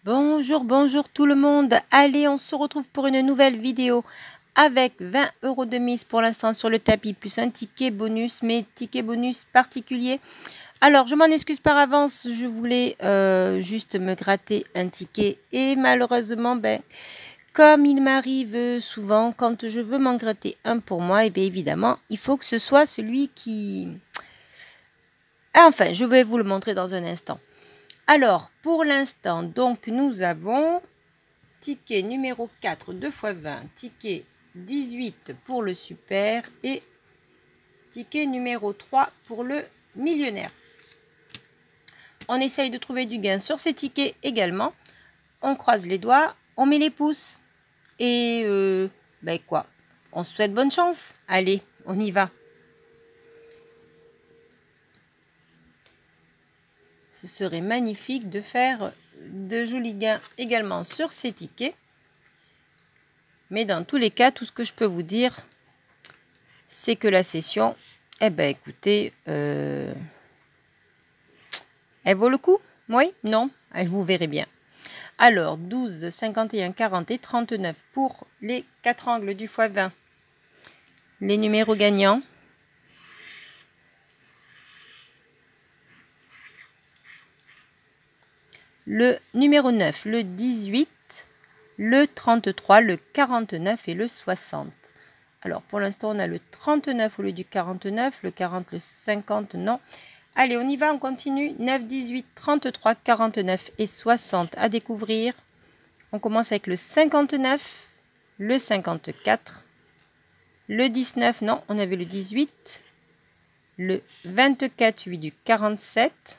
Bonjour, bonjour tout le monde. Allez, on se retrouve pour une nouvelle vidéo avec 20 € de mise pour l'instant sur le tapis, plus un ticket bonus, mais ticket bonus particulier. Alors, je m'en excuse par avance, je voulais juste me gratter un ticket et malheureusement, comme il m'arrive souvent, quand je veux m'en gratter un pour moi, et bien évidemment, il faut que ce soit celui qui... Enfin, je vais vous le montrer dans un instant. Alors, pour l'instant, donc, nous avons ticket numéro 4, 2 x 20, ticket 18 pour le super et ticket numéro 3 pour le millionnaire. On essaye de trouver du gain sur ces tickets également. On croise les doigts, on met les pouces et quoi, on se souhaite bonne chance. Allez, on y va. Ce serait magnifique de faire de jolis gains également sur ces tickets. Mais dans tous les cas, tout ce que je peux vous dire, c'est que la session, écoutez, elle vaut le coup? Oui? Non? Vous verrez bien. Alors, 12, 51, 40 et 39 pour les 4 angles du x20. Les numéros gagnants. Le numéro 9, le 18, le 33, le 49 et le 60. Alors, pour l'instant, on a le 39 au lieu du 49, le 40, le 50, non. Allez, on y va, on continue. 9, 18, 33, 49 et 60 à découvrir. On commence avec le 59, le 54, le 19, non, on avait le 18, le 24, 8 du 47,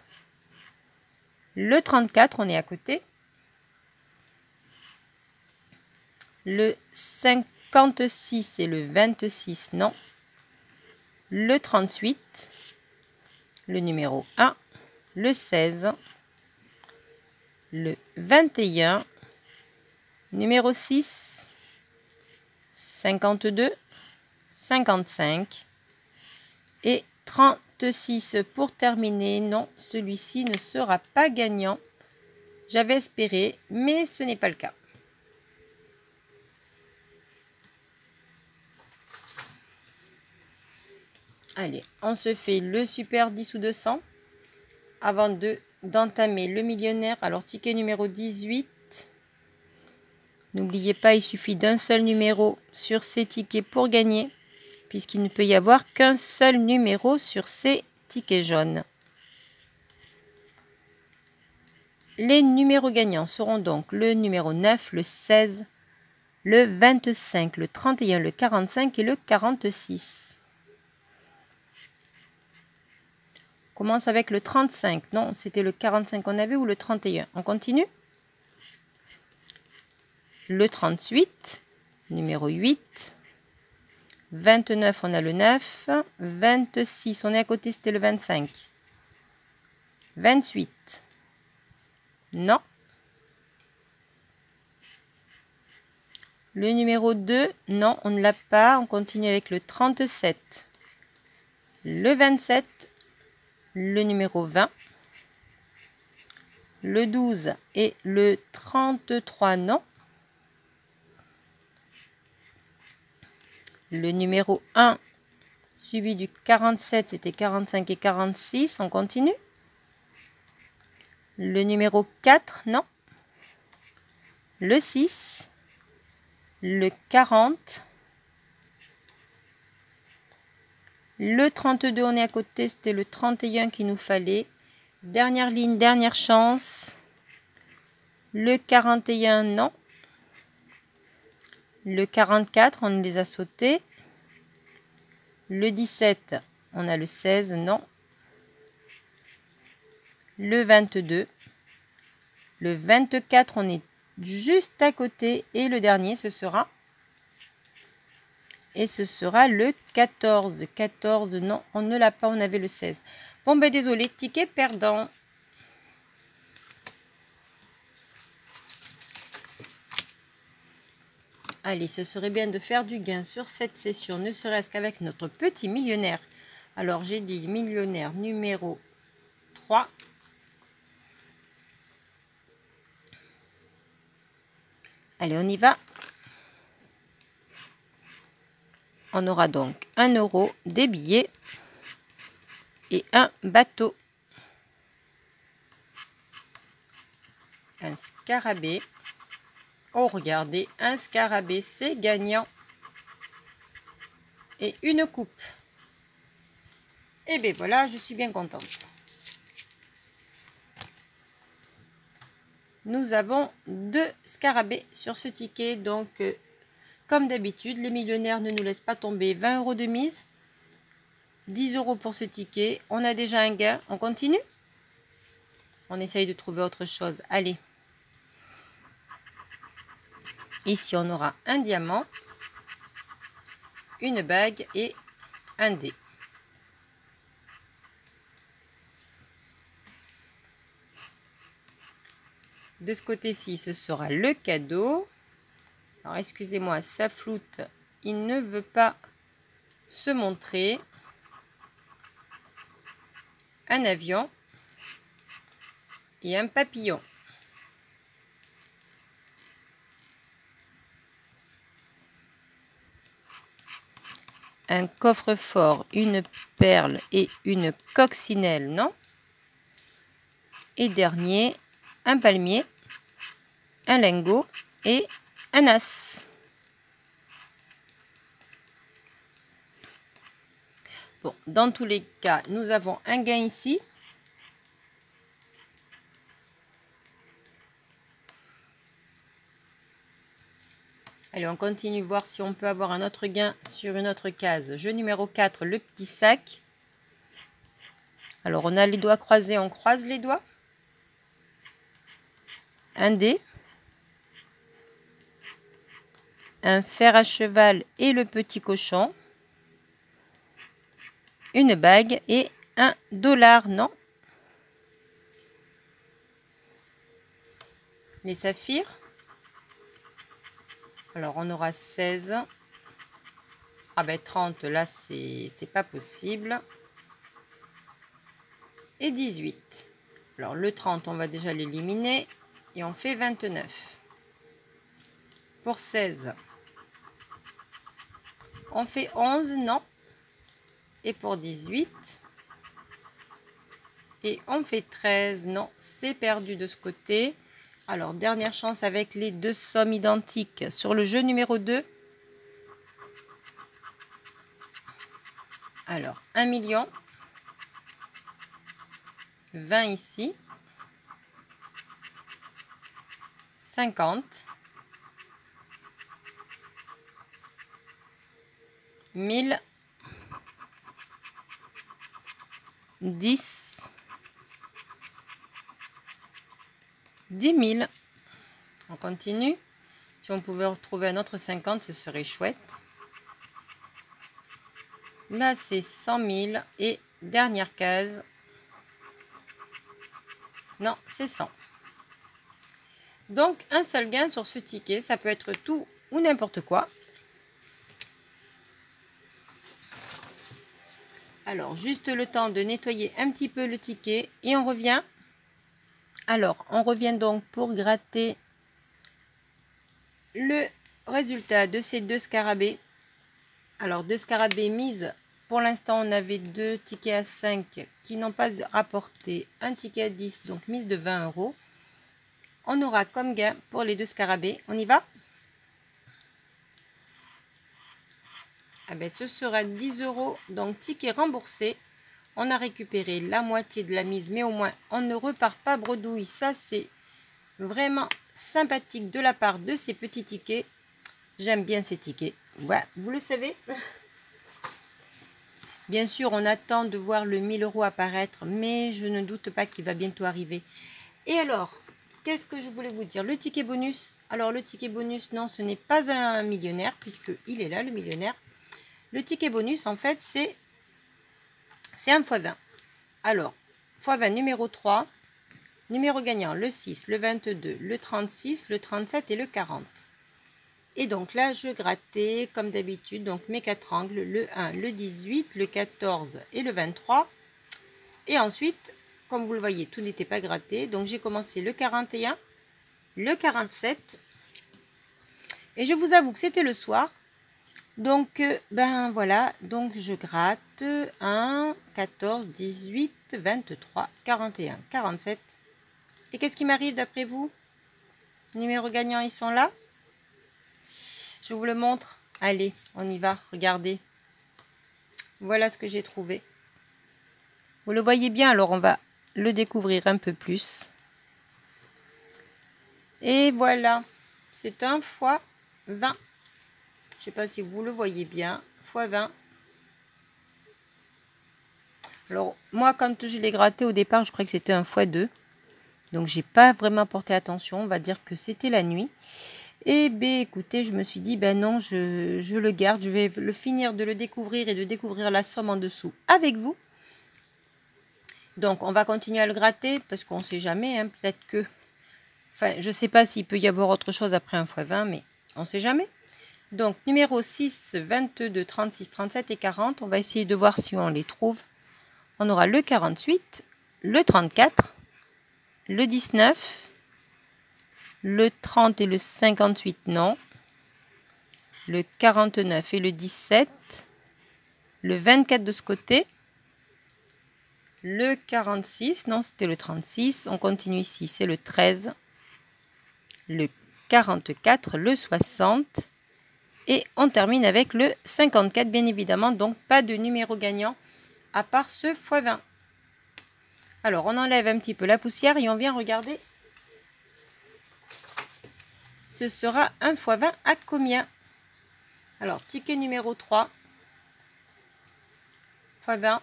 le 34, on est à côté, le 56 et le 26, non, le 38, le numéro 1, le 16, le 21, numéro 6, 52, 55 et 36 pour terminer. Non, celui-ci ne sera pas gagnant. J'avais espéré, mais ce n'est pas le cas. Allez, on se fait le super 10 ou 200 avant d'entamer le millionnaire. Alors, ticket numéro 18. N'oubliez pas, il suffit d'un seul numéro sur ces tickets pour gagner, puisqu'il ne peut y avoir qu'un seul numéro sur ces tickets jaunes. Les numéros gagnants seront donc le numéro 9, le 16, le 25, le 31, le 45 et le 46. On commence avec le 35. Non, c'était le 45 qu'on avait ou le 31. On continue. Le 38, numéro 8. 29, on a le 9. 26, on est à côté, c'était le 25. 28. Non. Le numéro 2, non, on ne l'a pas. On continue avec le 37. Le 27. Le numéro 20. Le 12 et le 33, non. Le numéro 1, suivi du 47, c'était 45 et 46. On continue. Le numéro 4, non. Le 6. Le 40. Le 32, on est à côté, c'était le 31 qu'il nous fallait. Dernière ligne, dernière chance. Le 41, non. Le 44, on les a sautés. Le 17, on a le 16, non. Le 22. Le 24, on est juste à côté. Et le dernier, ce sera... Et ce sera le 14. 14, non, on ne l'a pas, on avait le 16. Bon, désolé, ticket perdant. Allez, ce serait bien de faire du gain sur cette session, ne serait-ce qu'avec notre petit millionnaire. Alors, j'ai dit millionnaire numéro 3. Allez, on y va. On aura donc 1 euro, des billets et un bateau. Un scarabée. Oh, regardez, un scarabée, c'est gagnant. Et une coupe. Et bien voilà, je suis bien contente. Nous avons 2 scarabées sur ce ticket. Donc, comme d'habitude, les millionnaires ne nous laissent pas tomber 20 euros de mise. 10 euros pour ce ticket. On a déjà un gain. On continue? On essaye de trouver autre chose. Allez. Ici, on aura un diamant, une bague et un dé. De ce côté-ci, ce sera le cadeau. Alors, excusez-moi, ça floute. Il ne veut pas se montrer. Un avion et un papillon. Un coffre-fort, une perle et une coccinelle, non? Et dernier, un palmier, un lingot et un as. Bon, dans tous les cas, nous avons un gain ici. Allez, on continue voir si on peut avoir un autre gain sur une autre case. Jeu numéro 4, le petit sac. Alors, on a les doigts croisés, on croise les doigts. Un dé. Un fer à cheval et le petit cochon. Une bague et un dollar, non? Les saphirs. Alors, on aura 16. Ah ben 30, là, c'est pas possible. Et 18. Alors, le 30, on va déjà l'éliminer. Et on fait 29. Pour 16, on fait 11, non. Et pour 18, et on fait 13, non. C'est perdu de ce côté. Alors, dernière chance avec les deux sommes identiques sur le jeu numéro 2. Alors, 1 million. 20 ici. 50. 1000. 10. 10 000. On continue. Si on pouvait retrouver un autre 50, ce serait chouette. Là, c'est 100 000. Et dernière case. Non, c'est 100. Donc, un seul gain sur ce ticket. Ça peut être tout ou n'importe quoi. Alors, juste le temps de nettoyer un petit peu le ticket. Et on revient. Alors, on revient donc pour gratter le résultat de ces deux scarabées. Alors, deux scarabées mises. Pour l'instant, on avait 2 tickets à 5 qui n'ont pas rapporté un ticket à 10, donc mise de 20 euros. On aura comme gain pour les deux scarabées. On y va? Ah ben, ce sera 10 euros, donc ticket remboursé. On a récupéré la moitié de la mise, mais au moins, on ne repart pas bredouille. Ça, c'est vraiment sympathique de la part de ces petits tickets. J'aime bien ces tickets. Voilà, vous le savez. Bien sûr, on attend de voir le 1000 euros apparaître, mais je ne doute pas qu'il va bientôt arriver. Et alors, qu'est-ce que je voulais vous dire? Le ticket bonus. Alors, le ticket bonus, non, ce n'est pas un millionnaire, puisqu'il est là, le millionnaire. Le ticket bonus, en fait, c'est un x20. Alors, x20 numéro 3, numéro gagnant, le 6, le 22, le 36, le 37 et le 40. Et donc là, je grattais comme d'habitude, donc mes 4 angles, le 1, le 18, le 14 et le 23. Et ensuite, comme vous le voyez, tout n'était pas gratté. Donc j'ai commencé le 41, le 47, Et je vous avoue que c'était le soir. Donc, ben voilà, donc je gratte 1, 14, 18, 23, 41, 47. Et qu'est-ce qui m'arrive d'après vous? Numéros gagnants, ils sont là. Je vous le montre. Allez, on y va, regardez. Voilà ce que j'ai trouvé. Vous le voyez bien, alors on va le découvrir un peu plus. Et voilà, c'est 1 fois 20. Je ne sais pas si vous le voyez bien, fois 20. Alors, moi, quand je l'ai gratté au départ, je croyais que c'était 1 fois 2. Donc, j'ai pas vraiment porté attention. On va dire que c'était la nuit. Et ben, écoutez, je me suis dit, ben non, je le garde. Je vais le finir de le découvrir et de découvrir la somme en dessous avec vous. Donc, on va continuer à le gratter parce qu'on ne sait jamais. Hein, peut-être que... Enfin, je ne sais pas s'il peut y avoir autre chose après 1 fois 20, mais on ne sait jamais. Donc, numéro 6, 22, 36, 37 et 40. On va essayer de voir si on les trouve. On aura le 48, le 34, le 19, le 30 et le 58, non. Le 49 et le 17, le 24 de ce côté, le 46, non, c'était le 36. On continue ici, c'est le 13, le 44, le 60. Et on termine avec le 54, bien évidemment. Donc, pas de numéro gagnant à part ce x20. Alors, on enlève un petit peu la poussière et on vient regarder. Ce sera 1 x 20 à combien? Alors, ticket numéro 3 x 20.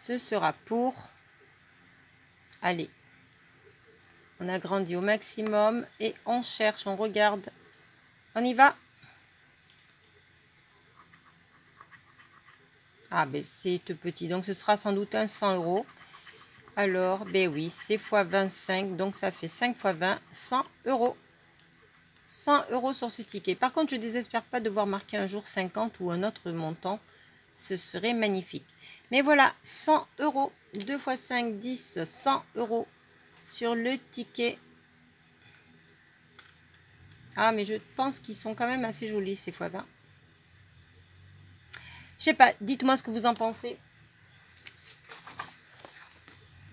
Ce sera pour... Allez, on agrandit au maximum et on cherche, on regarde. On y va. Ah, ben c'est tout petit, donc ce sera sans doute un 100 €. Alors, ben oui, c'est x 25, donc ça fait 5 x 20, 100 €. 100 € sur ce ticket. Par contre, je ne désespère pas de voir marquer un jour 50 ou un autre montant. Ce serait magnifique. Mais voilà, 100 €. 2 x 5, 10, 100 € sur le ticket. Ah, mais je pense qu'ils sont quand même assez jolis, ces x 20. Je sais pas, dites-moi ce que vous en pensez.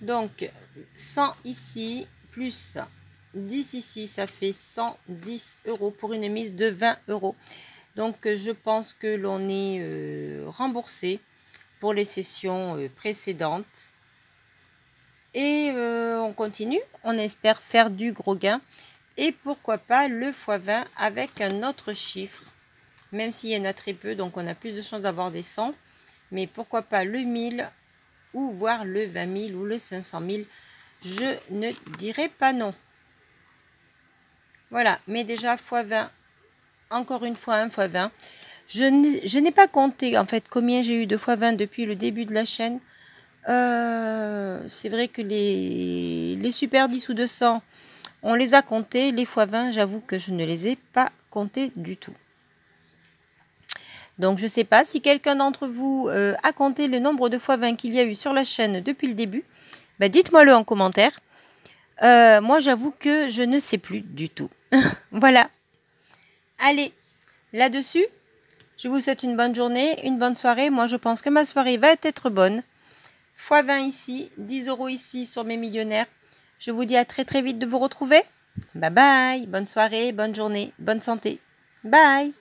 Donc, 100 ici, plus 10 ici, ça fait 110 € pour une mise de 20 €. Donc, je pense que l'on est remboursé pour les sessions précédentes. Et on continue, on espère faire du gros gain. Et pourquoi pas le x20 avec un autre chiffre, même s'il y en a très peu, donc on a plus de chances d'avoir des 100. Mais pourquoi pas le 1000 ou voire le 20 000 ou le 500 000. Je ne dirai pas non. Voilà, mais déjà x20, encore une fois 1 x 20. Je n'ai pas compté en fait combien j'ai eu de x20 depuis le début de la chaîne. C'est vrai que les super 10 ou 200, on les a comptés. Les x20, j'avoue que je ne les ai pas comptés du tout. Donc, je ne sais pas si quelqu'un d'entre vous a compté le nombre de x20 qu'il y a eu sur la chaîne depuis le début. Ben, dites-moi-le en commentaire. Moi, j'avoue que je ne sais plus du tout. Voilà. Allez, là-dessus, je vous souhaite une bonne journée, une bonne soirée. Moi, je pense que ma soirée va être bonne. x20 ici, 10 € ici sur mes millionnaires. Je vous dis à très très vite de vous retrouver. Bye bye, bonne soirée, bonne journée, bonne santé. Bye.